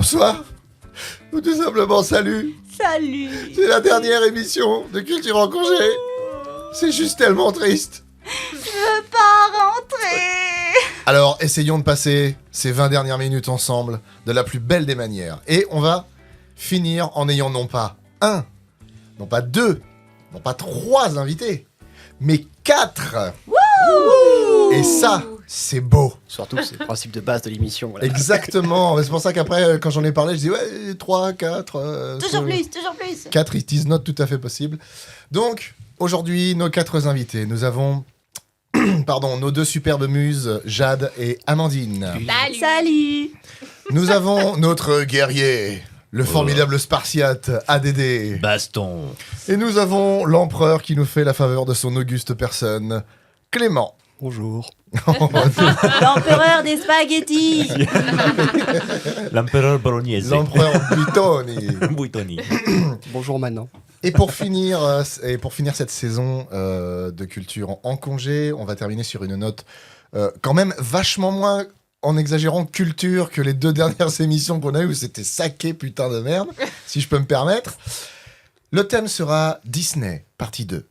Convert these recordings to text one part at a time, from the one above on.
bonsoir. Ou tout simplement salut. Salut. C'est la dernière émission de Culture en congé. C'est juste tellement triste. Je veux pas rentrer. Alors, essayons de passer ces 20 dernières minutes ensemble de la plus belle des manières. Et on va finir en ayant non pas un, non pas deux, non pas trois invités, mais 4. Et ça, c'est beau. Surtout, c'est le principe de base de l'émission. Voilà. Exactement. C'est pour ça qu'après, quand j'en ai parlé, je dis ouais, 3, 4. Toujours plus. 4, it is not tout à fait possible. Donc, aujourd'hui, nos 4 invités. Nous avons nos 2 superbes muses, Jade et Amandine. Salut. Nous avons notre guerrier, le formidable Spartiate, ADD. Baston. Et nous avons l'empereur qui nous fait la faveur de son auguste personne, Clément. Bonjour. L'empereur des spaghettis. L'empereur bolognaise. L'empereur Buitoni. Buitoni. Bonjour maintenant. Et pour finir cette saison de culture en congé, on va terminer sur une note quand même vachement moins, en exagérant, culture que les 2 dernières émissions qu'on a eues où c'était saqué putain de merde, si je peux me permettre. Le thème sera Disney, partie 2.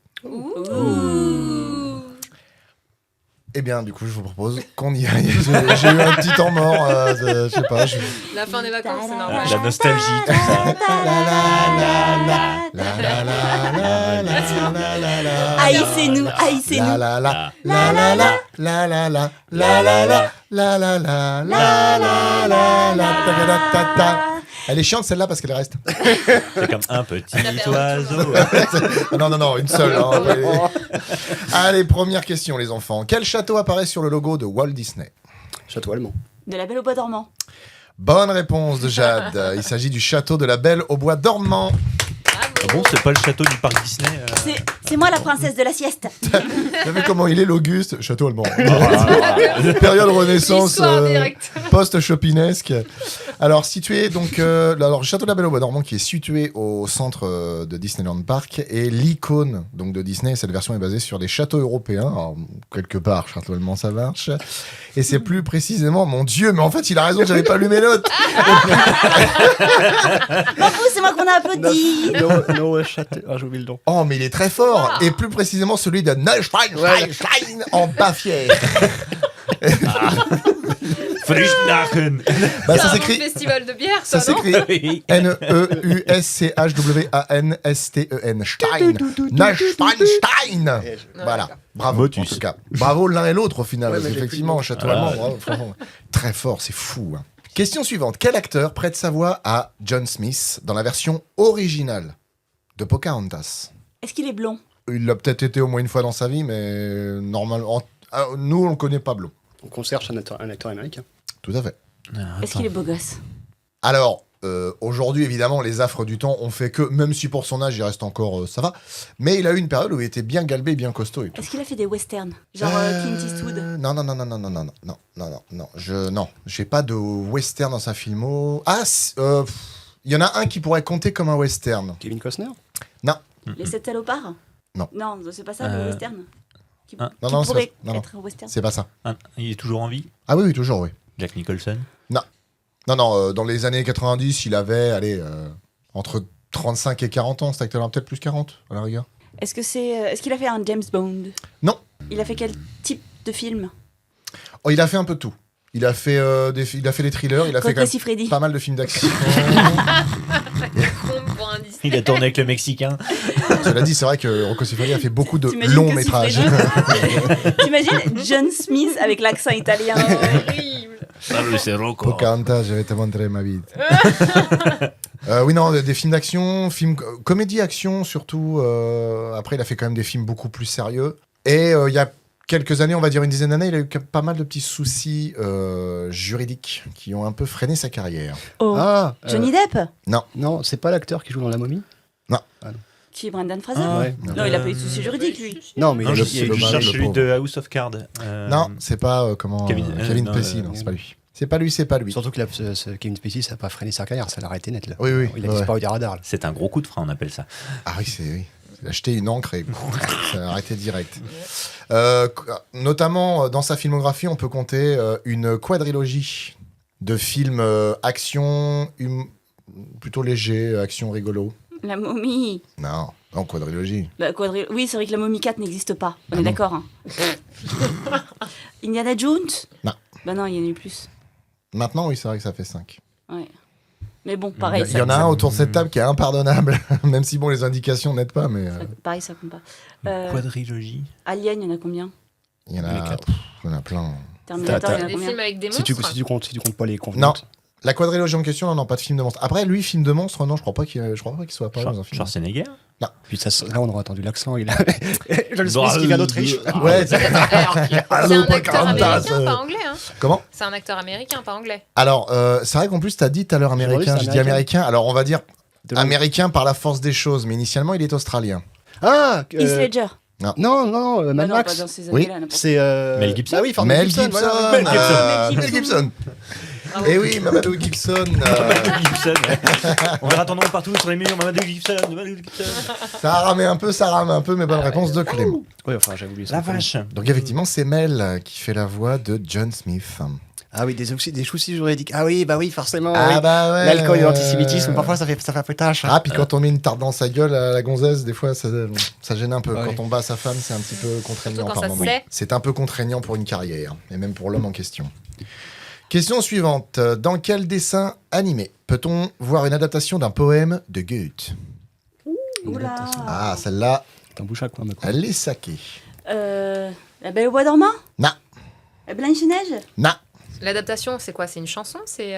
Eh bien, du coup, je vous propose qu'on y aille. J'ai eu un petit temps mort, je sais pas. La fin des vacances, c'est normal. La nostalgie, tout ça. Haïssez-nous. La la la la la la la la la la la la la la la la la la ta ta. Elle est chiante celle-là parce qu'elle reste. C'est comme un petit oiseau. Non, une seule. Hein. Allez, première question les enfants. Quel château apparaît sur le logo de Walt Disney ? Château allemand. De la Belle au bois dormant. Bonne réponse de Jade. Il s'agit du château de la Belle au bois dormant. Ah bon, c'est pas le château du parc Disney C'est moi la princesse de la sieste. Vous vu comment il est l'Auguste ? Château allemand. Période Renaissance, Histoire directe. post-chopinesque. Alors, situé donc... alors, le château de la Belle au bois dormant qui est situé au centre de Disneyland Park et l'icône donc, de Disney, cette version est basée sur les châteaux européens. Alors, quelque part, château allemand, ça marche. Et c'est plus précisément... Mon Dieu, mais en fait, il a raison, j'avais pas lu mes notes. M'en fous, c'est moi qu'on a applaudi. No, château. Ah, j'ai oublié le nom. Oh, mais il est très fort. Et plus précisément, celui de Neuschwanstein en Bavière. Frischnachen. Bah, C'est ça un s'écrit... festival de bière, Ça ça, non? s'écrit Neuschwanstein. Neuschwanstein. Voilà. Bravo, en tout cas. Bravo l'un et l'autre, au final. Ouais, parce mais j'ai qu'effectivement, plus château allemand, bravo, franchement, très fort, c'est fou. Hein. Question suivante. Quel acteur prête sa voix à John Smith dans la version originale de Pocahontas ? Est-ce qu'il est blond ? Il l'a peut-être été au moins une fois dans sa vie, mais normalement... nous, on le connaît pas blond. Donc on cherche un acteur américain. Tout à fait. Est-ce qu'il est beau gosse ? Alors, aujourd'hui, évidemment, les affres du temps ont fait que, même si pour son âge, il reste encore, ça va, mais il a eu une période où il était bien galbé, bien costaud et tout. Est-ce qu'il a fait des westerns ? Genre Clint Eastwood ? Non, j'ai pas de western dans sa filmo. Ah, il y en a un qui pourrait compter comme un western. Kevin Costner. Les 7 salopards ? Non. Non, c'est pas ça le western. Qui non, non, pourrait c'est pas- non, être un western. C'est pas ça. Il est toujours en vie, Ah oui, toujours, oui. Jack Nicholson. Non, dans les années 90, il avait, entre 35 et 40 ans, cet acteur-là, peut-être plus 40, à la rigueur. Est-ce qu'il a fait un James Bond ? Non. Il a fait quel type de film ? Oh, il a fait un peu de tout. Il a fait des thrillers, il a fait quand Rocco même Siffredi. pas mal de films d'action. Pour un Disney. Il a tourné avec le Mexicain. Cela dit, c'est vrai que Rocco Siffredi a fait beaucoup de T'imagines longs que métrages. T'imagines John Smith avec l'accent italien ? Horrible. Salut, c'est Rocco. Pocahontas, je vais te montrer ma vie. Oui, non, des films d'action, comédie action surtout. Après, il a fait quand même des films beaucoup plus sérieux. Et il y a quelques années, on va dire une dizaine d'années, il a eu pas mal de petits soucis juridiques qui ont un peu freiné sa carrière. Oh, Ah, Johnny Depp ? Non, c'est pas l'acteur qui joue dans La Momie. Qui est Brendan Fraser ? Ouais. Non, il a pas eu de soucis juridiques, lui. Non, mais Non, il je a- suis il a- cherche le celui pauvre. de House of Cards. Non, c'est pas Kevin Spacey, non, non, c'est pas lui. C'est pas lui. Surtout que Kevin Spacey, ça n'a pas freiné sa carrière, ça l'a arrêté net. Là. Oui, Il a ouais. disparu des radars. Là. C'est un gros coup de frein, on appelle ça. Ah oui, oui. Il a acheté une encre et ça a arrêté direct. Notamment, dans sa filmographie, on peut compter une quadrilogie de film action, plutôt léger, action rigolo. La momie. Non, quadrilogie. Oui, c'est vrai que la momie 4 n'existe pas. On Ah est non. d'accord. Hein. Indiana Jones. Non. Bah non, il y en a eu plus. Maintenant, oui, c'est vrai que ça fait 5. Ouais. Mais bon, pareil. Il y en a un autour de cette table qui est impardonnable, même si bon, les indications n'aident pas, mais Pareil, ça compte pas. Quadrilogie. Alien, il y en a combien? il y en Les a, quatre. il y en a plein. Terminator, il y en a Des combien? films avec des Si monstres. tu comptes pas les Non. convenances. La quadrilogie en question, non, pas de film de monstre. Après, lui, film de monstre, non, je crois pas qu'il soit pas dans un film. Schwarzenegger. Puis là, on aurait entendu l'accent. Il a John Smith qui vient d'Autriche. Ouais, C'est un Allô, acteur Pocahontas. américain, pas anglais. Hein. Comment? C'est un acteur américain, pas anglais. Alors, c'est vrai qu'en plus, t'as dit tout à l'heure américain. c'est J'ai dit américain. Alors, on va dire De américain par la force des choses, mais initialement, il est australien. Ah Heath Ledger. Non, Bah Mad non, Max. pas dans ces Oui, années-là, n'importe C'est Mel Gibson. Ah oui, enfin, Mel Gibson. voilà. Mel Gibson. Et oui, Mamadou Gibson. Gibson. On verra ton nom partout sur les murs. Mamadou Gibson. Mamadou Gibson. Ça rame un peu, mais bonne réponse de Clément. Oui, enfin, j'ai oublié ça. La vache. Donc, effectivement, c'est Mel qui fait la voix de John Smith. Ah oui, des soucis juridiques. Ah oui, bah oui, forcément. Ah oui. bah ouais. L'alcool et l'antisémitisme, parfois ça fait un peu tâche. Ah, puis quand on met une tarte dans sa gueule à la gonzesse, des fois, ça gêne un peu. Ouais. Quand on bat sa femme, c'est un petit peu contraignant. Surtout quand par ça moment. se sait. C'est un peu contraignant pour une carrière, et même pour l'homme en question. Question suivante. Dans quel dessin animé peut-on voir une adaptation d'un poème de Goethe? Oula. Ah, celle-là, T'en bouches à quoi, maintenant? elle est saquée. La Belle au bois dormant. Non, La Blanche-Neige. non, L'adaptation, c'est quoi? C'est une chanson? C'est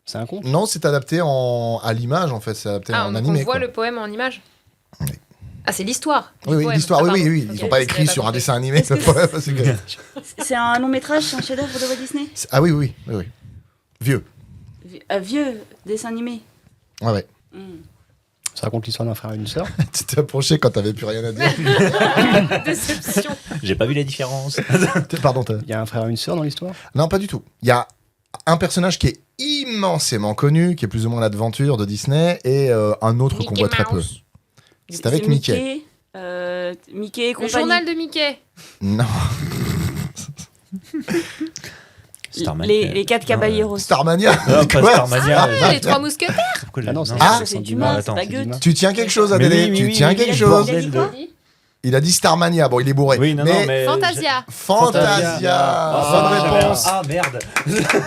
C'est un conte? non, c'est adapté à l'image, en fait. C'est adapté Ah, en donc animé. on voit quoi. le poème en image? Oui. Ah, c'est l'histoire. du Oui, oui, poème. l'histoire, Ah, oui, pardon. oui. Ils Ok, n'ont pas je écrit l'avais sur un compris. dessin animé Est-ce le que poème. c'est que- C'est un long métrage, c'est un chef-d'œuvre de Walt Disney. Ah oui, oui, oui, oui. Vieux. Vieux dessin animé. Ouais, ouais. Hmm. Ça raconte l'histoire d'un frère et une sœur. Tu t'es approché quand t'avais plus rien à dire. Déception. J'ai pas vu la différence. Pardon, Il y a un frère et une sœur dans l'histoire. Non, pas du tout. Il y a un personnage qui est immensément connu, qui est plus ou moins l'aventure de Disney, et un autre qu'on Mickey voit très peu. Mouse. C'est avec Mickey. Mickey et Le compagnie. journal de Mickey. Non. Starmania. Les 4 caballeros. Starmania. Non, pas Quoi Starmania. Ah, les trois mousquetaires. Pourquoi Ah non, j'ai- c'est Ah, c'est c'est Dumas, c'est attends, pas c'est Goethe. Dumas. Tu tiens quelque chose, Mais Adélé. oui, Tu oui, tiens oui, quelque oui, chose. bordel de- Il a dit Starmania. Bon, il est bourré. Oui, non, mais... non, mais. Fantasia. Fantasia. Ah, Bonne réponse. Ah, merde.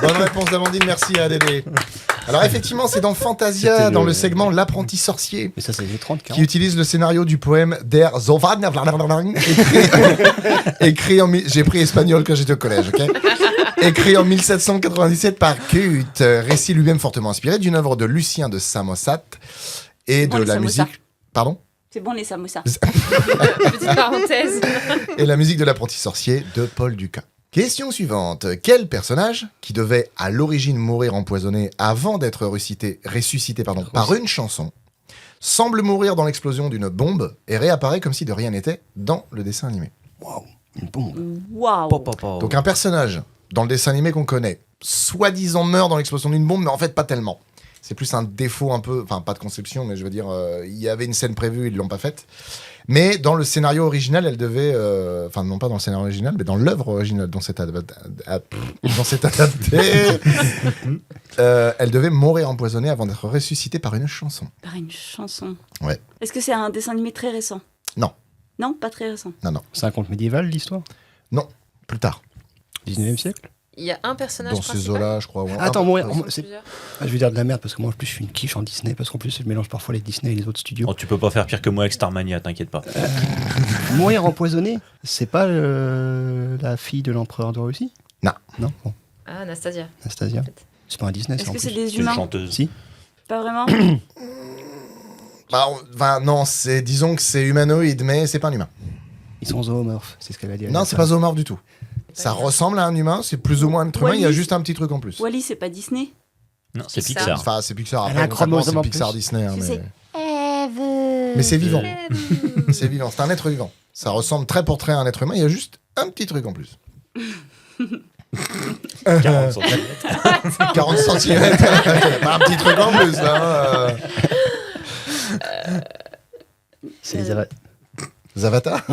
Bonne réponse d'Amandine. Merci à Adélé. Alors, effectivement, c'est dans Fantasia, C'était dans le- le segment L'apprenti sorcier, Mais ça, c'est les 30, qui 40. utilise le scénario du poème Der Zovan, écrit en... J'ai pris espagnol quand j'étais au collège, ok. Écrit en 1797 par Goethe, récit lui-même fortement inspiré d'une œuvre de Lucien de Samosate et Bon, de les la samosas. musique... Pardon? C'est bon les samosas. Petite parenthèse. Et la musique de l'apprenti sorcier de Paul Dukas. Question suivante. Quel personnage, qui devait à l'origine mourir empoisonné avant d'être ressuscité par une chanson, semble mourir dans l'explosion d'une bombe et réapparaît comme si de rien n'était dans le dessin animé? Waouh, une bombe. Waouh. Donc un personnage dans le dessin animé qu'on connaît, soi-disant meurt dans l'explosion d'une bombe, mais en fait pas tellement. C'est plus un défaut un peu, enfin pas de conception, mais je veux dire, il y avait une scène prévue, ils l'ont pas faite. Mais dans le scénario original, elle devait, enfin non pas dans le scénario original, mais dans l'œuvre originale dont c'est adapté, elle devait mourir empoisonnée avant d'être ressuscitée par une chanson. Par une chanson. Ouais. Est-ce que c'est un dessin animé très récent? Non. Non, pas très récent. Non, non, C'est un conte médiéval, l'histoire plus tard. 19e siècle. Il y a un personnage Dans ces principal. eaux-là, je crois. ou un- Attends, un- mourir. Ils sont C'est- plusieurs. Ah, je vais dire de la merde parce que moi, en plus, je suis une quiche en Disney parce qu'en plus, je mélange parfois les Disney et les autres studios. Oh, tu peux pas faire pire que moi avec Starmania, t'inquiète pas. Mourir empoisonné, c'est pas la fille de l'empereur de Russie? Non. Non, bon, Ah, Anastasia. Anastasia. Peut-être. C'est pas un Disney, Est-ce ça en que c'est plus. des C'est une humains? chanteuse. Si. Pas vraiment. Enfin, non, disons que c'est humanoïde, mais c'est pas un humain. Ils sont zoomorphes, c'est ce qu'elle a dit. Non, c'est pas zoomorphe du tout. Ça ressemble à un humain, c'est plus ou moins un être humain, il y a Wall-E. juste un petit truc en plus. Wally, c'est pas Disney. Non, c'est Pixar. Pixar. Enfin, c'est Pixar. Elle Après, a un concrètement, chromosome en c'est Pixar plus. Disney. hein, Je sais. mais c'est vivant. C'est vivant, c'est un être vivant. Ça ressemble très pour trait à un être humain, il y a juste un petit truc en plus. 40 cm. 40 cm. Pas un petit truc en plus. Hein. C'est les Zavata.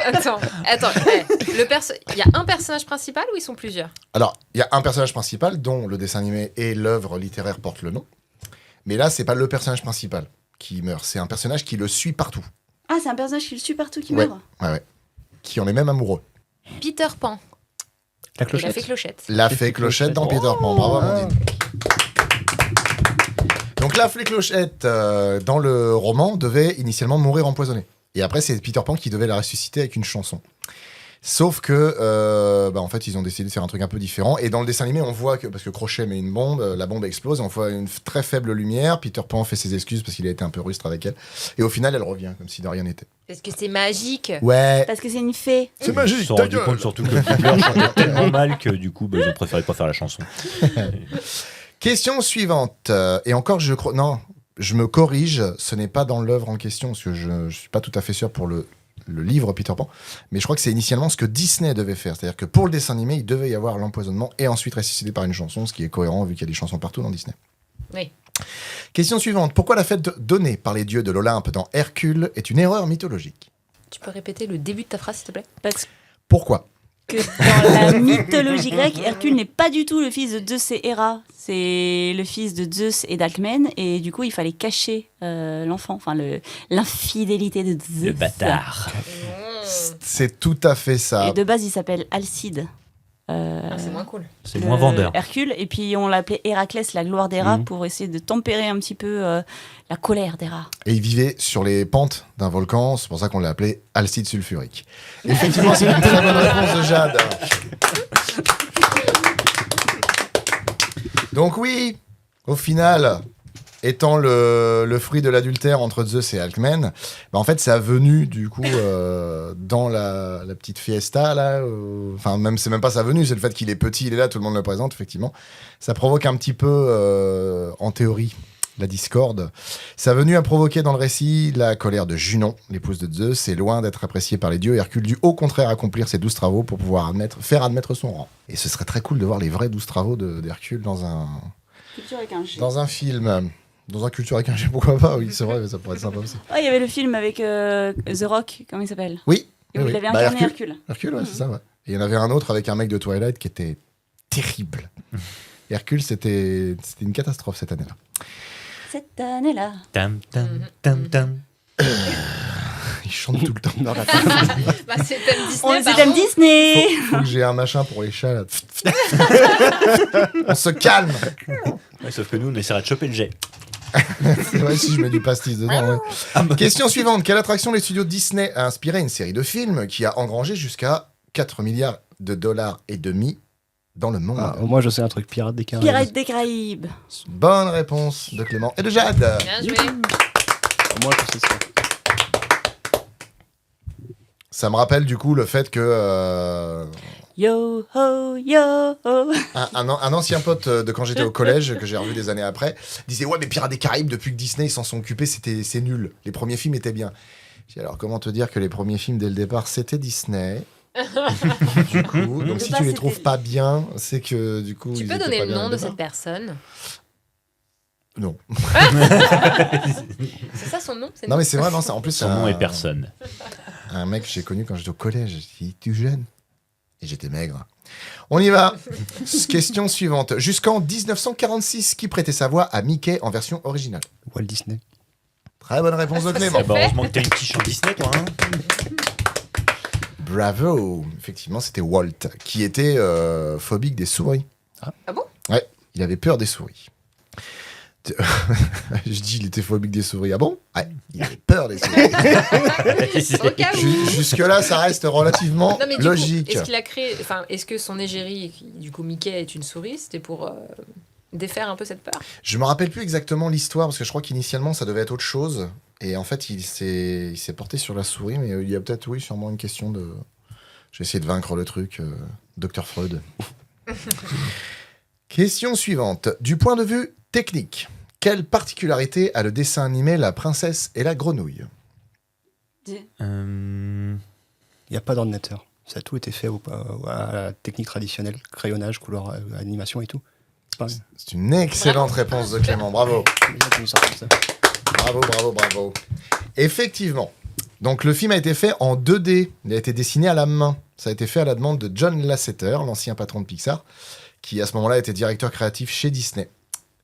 Attends. Il y a un personnage principal ou ils sont plusieurs? Alors, il y a un personnage principal dont le dessin animé et l'œuvre littéraire portent le nom. Mais là, c'est pas le personnage principal qui meurt. C'est un personnage qui le suit partout. Ah, c'est un personnage qui le suit partout qui Ouais. meurt. Ouais. Qui en est même amoureux. Peter Pan. La Il a clochette. fait Clochette. La fée Clochette dans Peter Pan. Bravo, Amandine. Donc la fée Clochette, dans le roman, devait initialement mourir empoisonnée. Et après, c'est Peter Pan qui devait la ressusciter avec une chanson. Sauf que, en fait, ils ont décidé de faire un truc un peu différent. Et dans le dessin animé, on voit que, parce que Crochet met une bombe, la bombe explose, et on voit une très faible lumière. Peter Pan fait ses excuses parce qu'il a été un peu rustre avec elle. Et au final, elle revient, comme si de rien n'était. Parce que c'est magique. Ouais, Parce que c'est une fée. c'est Ils magique, se sont ta rendus gueule. compte surtout que Hitler chantait tellement mal que du coup, ils ont préféré pas faire la chanson. Question suivante. Et encore, je crois... Non, je me corrige, ce n'est pas dans l'œuvre en question, parce que je ne suis pas tout à fait sûr pour le livre Peter Pan, mais je crois que c'est initialement ce que Disney devait faire. C'est-à-dire que pour le dessin animé, il devait y avoir l'empoisonnement et ensuite ressuscité par une chanson, ce qui est cohérent vu qu'il y a des chansons partout dans Disney. Oui. Question suivante. Pourquoi la fête donnée par les dieux de l'Olympe dans Hercule est une erreur mythologique? Tu peux répéter le début de ta phrase, s'il te plaît? Parce Pourquoi? que dans la mythologie grecque, Hercule n'est pas du tout le fils de Zeus et Héra. C'est le fils de Zeus et d'Alcmène. Et du coup, il fallait cacher l'enfant, enfin l'infidélité de Zeus. Le bâtard. C'est tout à fait ça. Et de base, il s'appelle Alcide. C'est moins cool. C'est moins vendeur. Hercule. Et puis, on l'appelait Héraclès, la gloire d'Héra, pour essayer de tempérer un petit peu la colère d'Héra. Et il vivait sur les pentes d'un volcan, c'est pour ça qu'on l'a appelé Alcide sulfurique. Effectivement, c'est une très bonne réponse de Jade. Donc oui, au final, étant le fruit de l'adultère entre Zeus et Alcmène, en fait, ça a venu du coup dans la petite fiesta là. Enfin, même c'est même pas sa venue, c'est le fait qu'il est petit, il est là, tout le monde le présente effectivement. Ça provoque un petit peu, en théorie, la discorde. Ça a venu à provoquer dans le récit la colère de Junon, l'épouse de Zeus, et loin d'être appréciée par les dieux, Hercule dut au contraire accomplir ses 12 travaux pour pouvoir faire admettre son rang. Et ce serait très cool de voir les vrais 12 travaux d'Hercule dans un film. Dans un culture avec un G, pourquoi pas? Oui, c'est vrai, mais ça pourrait être sympa aussi. Ouais, il y avait le film avec The Rock, comment il s'appelle? Oui. Et où oui, il oui. avait incarné Hercule. Hercule. Hercule, ouais, c'est ça, ouais. Et il y en avait un autre avec un mec de Twilight qui était terrible. Hercule, c'était une catastrophe cette année-là. Cette année-là. Tam, tam, tam, tam. Il chante tout le temps. Non, la Bah, c'est thème Disney. On est pardon. thème Disney. Faut que j'ai un machin pour les chats, là. On se calme. Ouais, sauf que nous, on essaiera de choper le jet. C'est vrai, si je mets du pastis dedans, ouais. Question suivante. Quelle attraction les studios Disney a inspiré une série de films qui a engrangé jusqu'à 4 milliards de dollars et demi dans le monde? Au moins, je sais un truc, Pirates des Caraïbes. Pirates des Caraïbes. Bonne réponse de Clément et de Jade. Bien joué. Au moins, je sais ça. Ça me rappelle du coup le fait que Yo ho yo ho. un ancien pote de quand j'étais au collège, que j'ai revu des années après, disait ouais mais Pirates des Caraïbes, depuis que Disney ils s'en sont occupés, c'est nul. Les premiers films étaient bien. J'ai dit, alors comment te dire que les premiers films dès le départ c'était Disney. Du coup, donc si tu les trouves pas bien, c'est que du coup Tu ils peux étaient donner pas le bien nom dès de le cette personne? Non. C'est ça son nom? Non mais c'est vrai, non, en plus Son nom est personne. Un mec que j'ai connu quand j'étais au collège, il était jeune. Et j'étais maigre. On y va. Question suivante. Jusqu'en 1946, qui prêtait sa voix à Mickey en version originale? Walt Disney. Très bonne réponse de Clément. Eh ben, heureusement que t'as une quiche en Disney, toi. Hein. Bravo. Effectivement, c'était Walt, qui était phobique des souris. Ah bon? Ouais, il avait peur des souris. Je dis, il était phobique des souris. Ah bon? Ouais, il avait peur des souris. Au cas où. Jusque-là, ça reste relativement Non, mais du logique. coup, est-ce qu'il a créé, enfin, est-ce que son égérie, qui, du coup Mickey est une souris, c'était pour défaire un peu cette peur? Je me rappelle plus exactement l'histoire, parce que je crois qu'initialement, ça devait être autre chose. Et en fait, il s'est porté sur la souris, mais il y a peut-être, oui, sûrement une question de... J'ai essayé de vaincre le truc, Dr Freud. Question suivante. Du point de vue technique, quelle particularité a le dessin animé La Princesse et la Grenouille? Il n'y a pas d'ordinateur. Ça a tout été fait à la technique traditionnelle, crayonnage, couleur, animation et tout. C'est une excellente réponse de Clément, bravo. Bravo. Effectivement. Donc le film a été fait en 2D. Il a été dessiné à la main. Ça a été fait à la demande de John Lasseter, l'ancien patron de Pixar, qui à ce moment-là était directeur créatif chez Disney.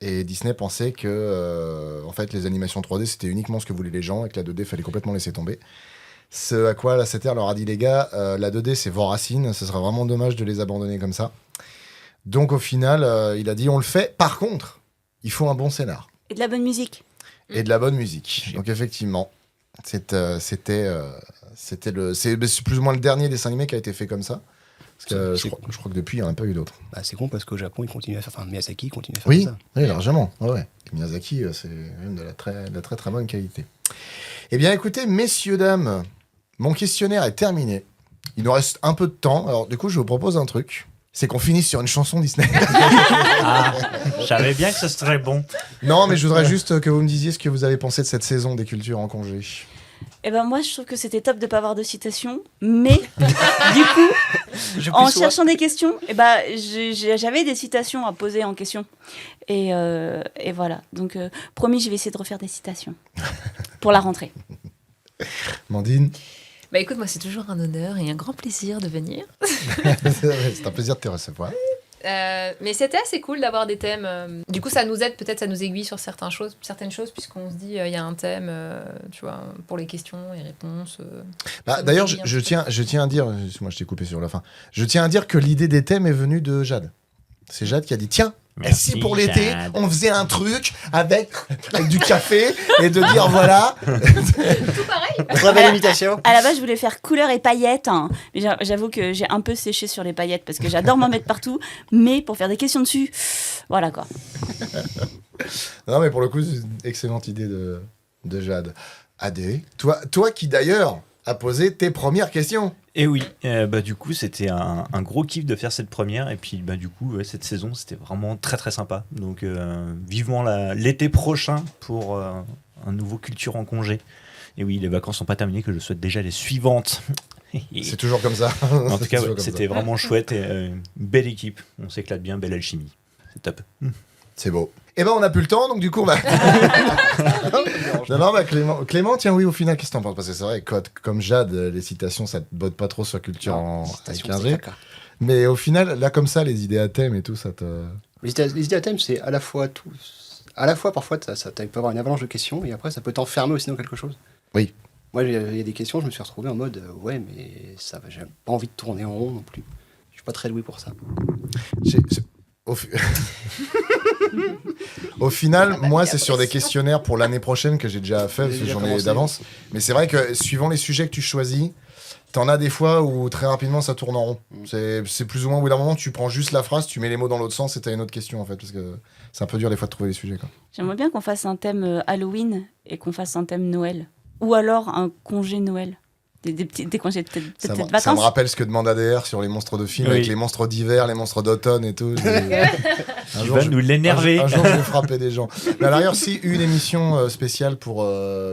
Et Disney pensait que en fait, les animations 3D, c'était uniquement ce que voulaient les gens et que la 2D, fallait complètement laisser tomber. Ce à quoi Lasseter leur a dit, les gars, la 2D, c'est vos racines. Ce serait vraiment dommage de les abandonner comme ça. Donc au final, il a dit, on le fait. Par contre, il faut un bon scénar. Et de la bonne musique. Et de la bonne musique. Donc effectivement, c'est plus ou moins le dernier dessin animé qui a été fait comme ça. Parce que je crois que depuis, il n'y en a pas eu d'autres. Bah, c'est con parce qu'au Japon, ils continuent à faire. Enfin, Miyazaki continue à faire Oui, ça. oui, largement. Ouais. Et Miyazaki, c'est même de la très très bonne qualité. Eh bien, écoutez, messieurs, dames, mon questionnaire est terminé. Il nous reste un peu de temps. Alors, du coup, je vous propose un truc. C'est qu'on finisse sur une chanson Disney. Je savais bien que ce serait bon. Non, mais je voudrais juste que vous me disiez ce que vous avez pensé de cette saison des cultures en congé. Et ben moi, je trouve que c'était top de pas avoir de citations, mais du coup, en cherchant des questions, j'avais des citations à poser en question. Et voilà. Donc, promis, je vais essayer de refaire des citations pour la rentrée. Mandine. Bah écoute, moi c'est toujours un honneur et un grand plaisir de venir. C'est un plaisir de te recevoir. Mais c'était assez cool d'avoir des thèmes. Du coup, ça nous aide, peut-être ça nous aiguille sur certaines choses puisqu'on se dit il y a un thème, tu vois, pour les questions et réponses. D'ailleurs, je tiens à dire, moi je t'ai coupé sur la fin, je tiens à dire que l'idée des thèmes est venue de Jade. C'est Jade qui a dit, tiens, Merci, et si pour l'été, Jade. on faisait un truc avec du café et de dire voilà. Très belle imitation. À la base, je voulais faire couleur et paillettes. Hein. Mais j'avoue que j'ai un peu séché sur les paillettes parce que j'adore m'en mettre partout. Mais pour faire des questions dessus, voilà quoi. Non, mais pour le coup, c'est une excellente idée de Jade. Adé, toi qui d'ailleurs a posé tes premières questions. Et oui, du coup, c'était un gros kiff de faire cette première. Et puis, du coup, cette saison, c'était vraiment très très sympa. Donc, vivement l'été prochain pour un nouveau culture en congé. Et oui, les vacances sont pas terminées, que je souhaite déjà les suivantes. C'est toujours comme ça. En tout cas, c'était vraiment chouette et belle équipe. On s'éclate bien, belle alchimie. C'est top. C'est beau. Eh ben, on n'a plus le temps, donc du coup, on va... non, Clément, tiens, oui, au final, qu'est-ce que t'en penses? Parce que c'est vrai, comme Jade, les citations, ça te botte pas trop sur culture avec un G. Mais au final, là, comme ça, les idées à thème et tout, ça te... Les idées à thème, c'est à la fois tout. À la fois, parfois, ça peut avoir une avalanche de questions et après, ça peut t'enfermer aussi dans quelque chose. Oui. Moi, il y a des questions, je me suis retrouvé en mode ouais, mais ça va, j'ai pas envie de tourner en rond non plus. Je suis pas très doué pour ça. Au final, moi, c'est sur des questionnaires pour l'année prochaine que j'ai déjà fait, parce que j'en ai d'avance. Mais c'est vrai que suivant les sujets que tu choisis, t'en as des fois où très rapidement ça tourne en rond. C'est plus ou moins au bout d'un moment, tu prends juste la phrase, tu mets les mots dans l'autre sens et t'as une autre question en fait, parce que c'est un peu dur des fois de trouver les sujets. Quoi. J'aimerais bien qu'on fasse un thème Halloween et qu'on fasse un thème Noël. Ou alors un congé Noël. Des congés de vacances. Ça me rappelle ce que demande ADR sur les monstres de film, avec les monstres d'hiver, les monstres d'automne et tout. Tu vas nous l'énerver. Un jour, je vais frapper des gens. Mais à l'arrière, si une émission spéciale pour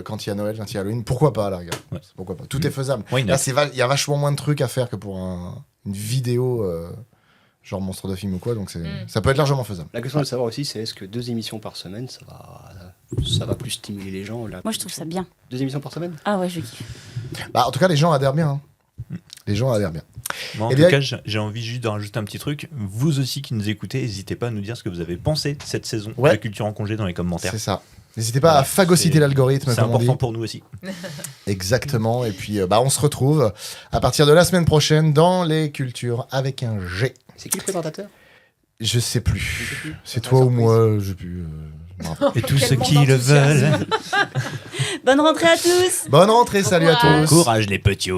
quand il y a Noël, quand il y a Halloween, pourquoi pas à l'arrière? Pourquoi pas? Tout est faisable. Là, il y a vachement moins de trucs à faire que pour une vidéo genre monstre de film ou quoi, donc ça peut être largement faisable. La question de savoir aussi, c'est est-ce que 2 émissions par semaine, ça va plus stimuler les gens Moi, je trouve ça bien. 2 émissions par semaine? Ah ouais, je kiffe. En tout cas, les gens adhèrent bien. Hein. Les gens adhèrent bien. Bon, en tout cas, j'ai envie juste de rajouter un petit truc. Vous aussi qui nous écoutez, n'hésitez pas à nous dire ce que vous avez pensé de cette saison de la culture en congé dans les commentaires. C'est ça. N'hésitez pas à phagocyter l'algorithme. C'est important pour nous aussi. Exactement. Et puis, on se retrouve à partir de la semaine prochaine dans les cultures avec un G. C'est qui le présentateur? Je sais plus. C'est toi ou moi, je sais plus. Et tous ceux qui le veulent. Bonne rentrée à tous. Bonne rentrée, salut à tous. Courage les petits.